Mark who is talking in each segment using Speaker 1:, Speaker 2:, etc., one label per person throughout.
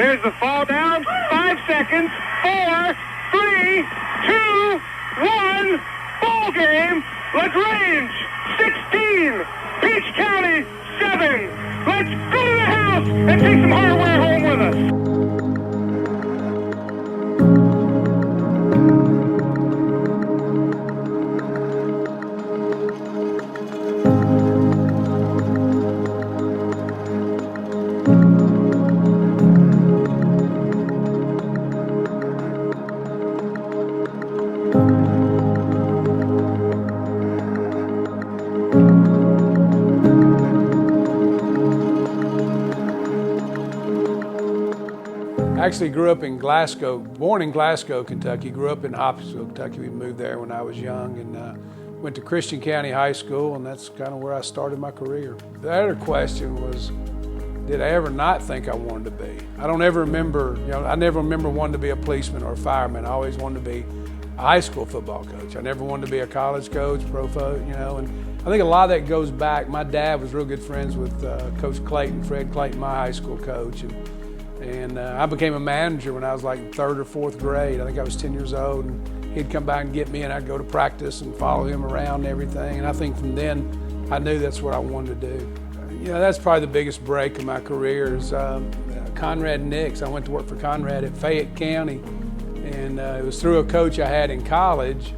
Speaker 1: There's the fall down. 5 seconds. 4, 3, 2, 1. Ball game. LaGrange 16. Peach County 7. Let's go to the house and take some hardware home with us.
Speaker 2: I actually grew up in Glasgow, born in Glasgow, Kentucky, grew up in Hopkinsville, Kentucky. We moved there when I was young and went to Christian County High School, and that's kind of where I started my career. The other question was, did I ever not think I wanted to be? I don't ever remember, I never remember wanting to be a policeman or a fireman. I always wanted to be a high school football coach. I never wanted to be a college coach, and I think a lot of that goes back. My dad was real good friends with Coach Clayton, Fred Clayton, my high school coach. And I became a manager when I was like 3rd or 4th grade. I think I was 10 years old, and he'd come by and get me, and I'd go to practice and follow him around and everything. And I think from then, I knew that's what I wanted to do. That's probably the biggest break in my career is Conrad Nix. I went to work for Conrad at Fayette County, and it was through a coach I had in college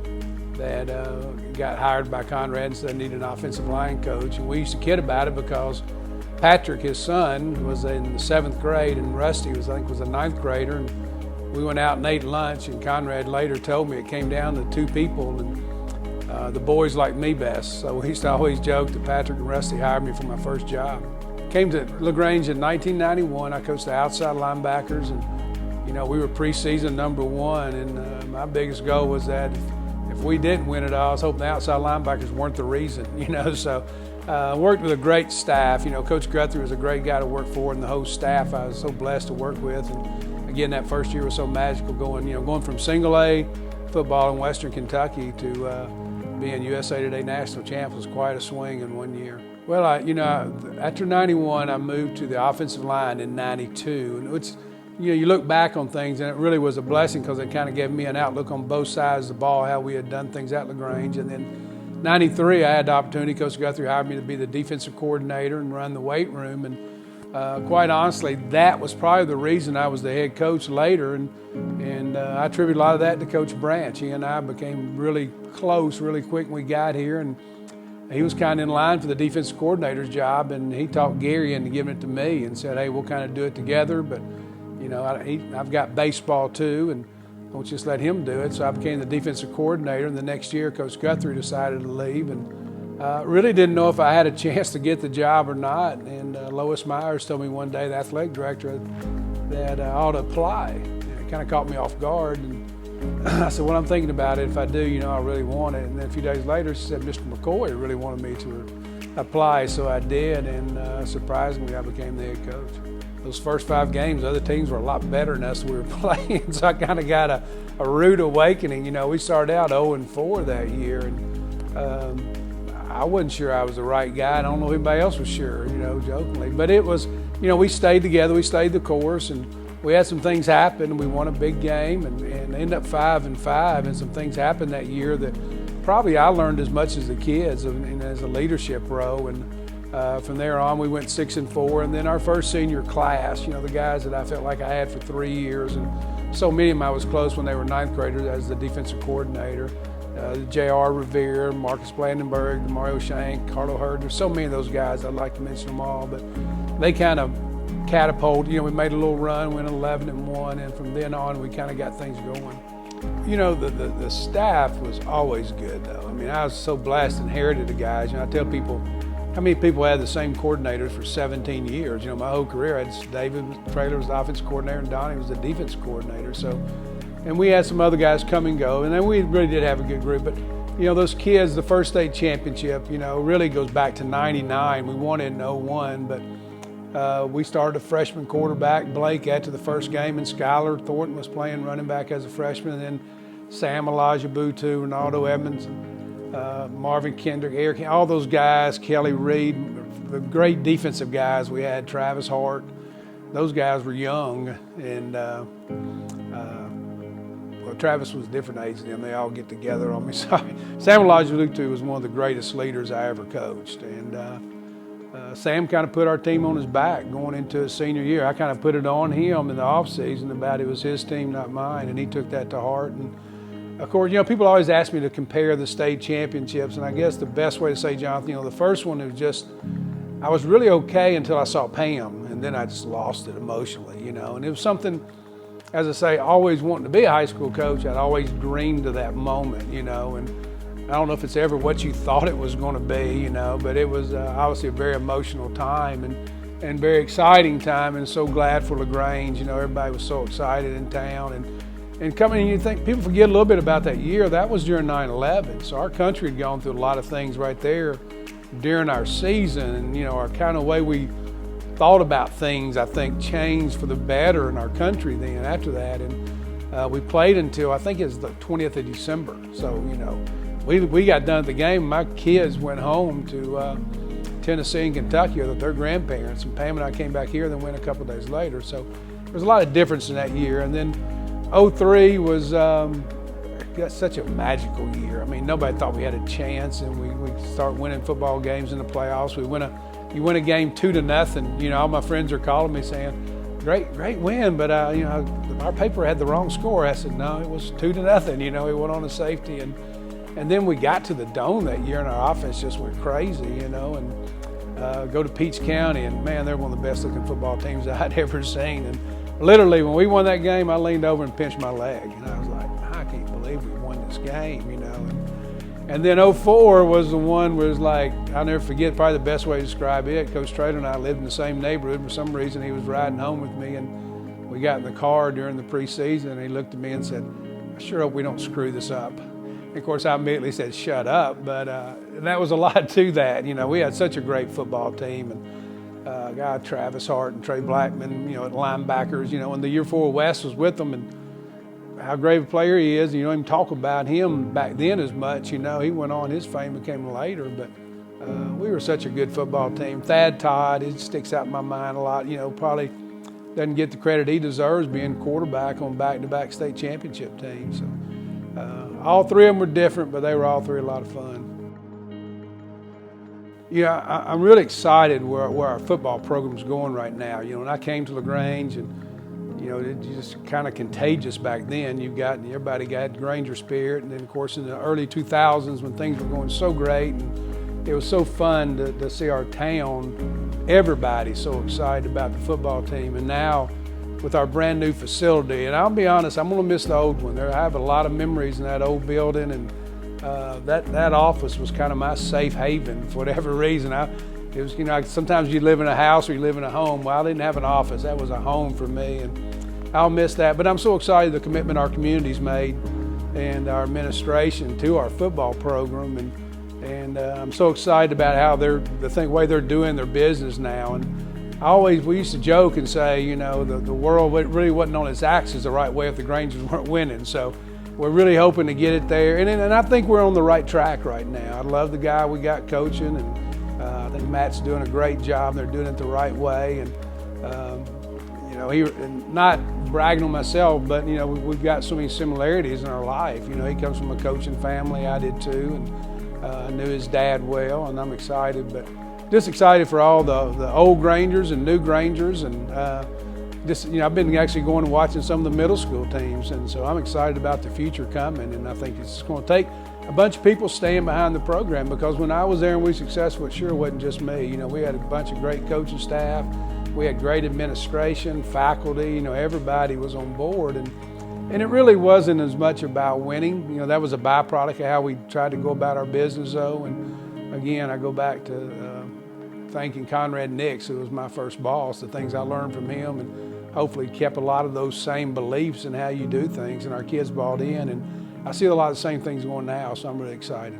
Speaker 2: that got hired by Conrad and said I needed an offensive line coach. And we used to kid about it because Patrick, his son, was in the 7th grade, and Rusty was a 9th grader. And we went out and ate lunch, and Conrad later told me it came down to 2 people, and the boys liked me best. So we used to always joke that Patrick and Rusty hired me for my first job. Came to LaGrange in 1991. I coached the outside linebackers, and we were preseason #1. And my biggest goal was that if we didn't win it all, I was hoping the outside linebackers weren't the reason. So. Worked with a great staff. Coach Guthrie was a great guy to work for, and the whole staff I was so blessed to work with. And again, that first year was so magical going from single A football in Western Kentucky to being USA Today national champ was quite a swing in 1 year. Well, after 91, I moved to the offensive line in 92. And it's, you look back on things, and it really was a blessing because it kind of gave me an outlook on both sides of the ball, how we had done things at LaGrange. And then 93, I had the opportunity. Coach Guthrie hired me to be the defensive coordinator and run the weight room. And quite honestly, that was probably the reason I was the head coach later. And I attribute a lot of that to Coach Branch. He and I became really close really quick when we got here. And he was kind of in line for the defensive coordinator's job. And he talked Gary into giving it to me and said, hey, we'll kind of do it together. But, I've got baseball too. And I won't just let him do it. So I became the defensive coordinator, and the next year Coach Guthrie decided to leave, and really didn't know if I had a chance to get the job or not. And Lois Myers told me one day, the athletic director, that I ought to apply. And it kind of caught me off guard, and I said, well, I'm thinking about it. If I do, I really want it. And then a few days later, she said, Mr. McCoy really wanted me to apply, so I did, and surprisingly, I became the head coach. Those first 5 games, other teams were a lot better than us we were playing, so I kind of got a rude awakening. We started out 0-4 that year, and I wasn't sure I was the right guy. I don't know if anybody else was sure, jokingly. But it was, we stayed together, we stayed the course, and we had some things happen, and we won a big game, and ended up 5-5, and some things happened that year that probably I learned as much as the kids, and as a leadership role. And from there on, we went 6-4, and then our first senior class, the guys that I felt like I had for 3 years, and so many of them I was close when they were 9th graders as the defensive coordinator. J.R. Revere, Marcus Blandenberg, Mario Shank, Carlo Hurd. There's so many of those guys, I'd like to mention them all, but they kind of catapulted. We made a little run, went 11-1, and from then on, we kind of got things going. The staff was always good, though. I was so blessed, inherited the guys. I tell people, how many people had the same coordinators for 17 years? My whole career, I had David Traylor was the offensive coordinator, and Donnie was the defense coordinator. So, and we had some other guys come and go, and then we really did have a good group. But, those kids, the first state championship, really goes back to 99. We won it in 01, but we started a freshman quarterback, Blake, after the first game, and Skylar Thornton was playing running back as a freshman, and then Sam Elijah Butu, Ronaldo Evans, Marvin Kendrick, Eric, all those guys, Kelly Reed, the great defensive guys we had, Travis Hart, those guys were young, and well, Travis was a different age than them. They all get together on me. Sorry. Sam Lagelutu was one of the greatest leaders I ever coached, and Sam kind of put our team on his back going into his senior year. I kind of put it on him in the off season about it was his team, not mine, and he took that to heart. And of course, people always ask me to compare the state championships, and I guess the best way to say, Jonathan, the first one was just, I was really okay until I saw Pam, and then I just lost it emotionally, and it was something, as I say, always wanting to be a high school coach. I'd always dreamed of that moment, and I don't know if it's ever what you thought it was going to be, but it was obviously a very emotional time and very exciting time, and so glad for LaGrange. Everybody was so excited in town, and coming in, you think people forget a little bit about that year. That was during 9/11, so our country had gone through a lot of things right there during our season, and our kind of way we thought about things, I think, changed for the better in our country then after that. And we played until, I think it was the 20th of December. So, we got done at the game. My kids went home to Tennessee and Kentucky with their grandparents, and Pam and I came back here and then went a couple of days later. So there was a lot of difference in that year. And then 03 was got such a magical year. I mean, nobody thought we had a chance, and we start winning football games in the playoffs. You win a game 2-0. All my friends are calling me saying, great win, but our paper had the wrong score. I said, no, it was 2-0. We went on a safety, and then we got to the Dome that year, and our offense just went crazy, and go to Peach County, and man, they're one of the best looking football teams I'd ever seen. And literally, when we won that game, I leaned over and pinched my leg, and I was like, I can't believe we won this game, And then 04 was the one where it was like, I'll never forget, probably the best way to describe it. Coach Trader and I lived in the same neighborhood. For some reason, he was riding home with me, and we got in the car during the preseason, and he looked at me and said, I sure hope we don't screw this up. And of course, I immediately said, shut up, but that was a lot to that. We had such a great football team, and a guy, Travis Hart and Trey Blackman, at linebackers, and the year 4 Wes was with them, and how great a player he is. You don't even talk about him back then as much. He went on, his fame became later, but we were such a good football team. Thad Todd, it sticks out in my mind a lot. Probably doesn't get the credit he deserves being quarterback on back-to-back state championship teams. So all three of them were different, but they were all three a lot of fun. I'm really excited where our football program's going right now. When I came to LaGrange, and it's just kind of contagious back then. Everybody got Granger spirit, and then of course in the early 2000s when things were going so great, and it was so fun to see our town, everybody so excited about the football team. And now with our brand new facility, and I'll be honest, I'm gonna miss the old one. I have a lot of memories in that old building, and that office was kind of my safe haven for whatever reason. It was, sometimes you live in a house or you live in a home. Well, I didn't have an office. That was a home for me, and I'll miss that. But I'm so excited the commitment our community's made and our administration to our football program, and I'm so excited about how the way they're doing their business now. And we used to joke and say, the world really wasn't on its axis the right way if the Grangers weren't winning. So we're really hoping to get it there, and I think we're on the right track right now. I love the guy we got coaching, and I think Matt's doing a great job. They're doing it the right way, and and not bragging on myself, but we've got so many similarities in our life. He comes from a coaching family. I did too, and I knew his dad well, and I'm excited. But just excited for all the old Grangers and new Grangers, and I've been actually going and watching some of the middle school teams, and so I'm excited about the future coming. And I think it's going to take a bunch of people staying behind the program, because when I was there and we were successful, it sure wasn't just me. We had a bunch of great coaching staff. We had great administration, faculty, everybody was on board. And it really wasn't as much about winning. That was a byproduct of how we tried to go about our business, though. And again, I go back to thanking Conrad Nix, who was my first boss, the things I learned from him, and hopefully kept a lot of those same beliefs in how you do things, and our kids bought in. And I see a lot of the same things going now, so I'm really excited.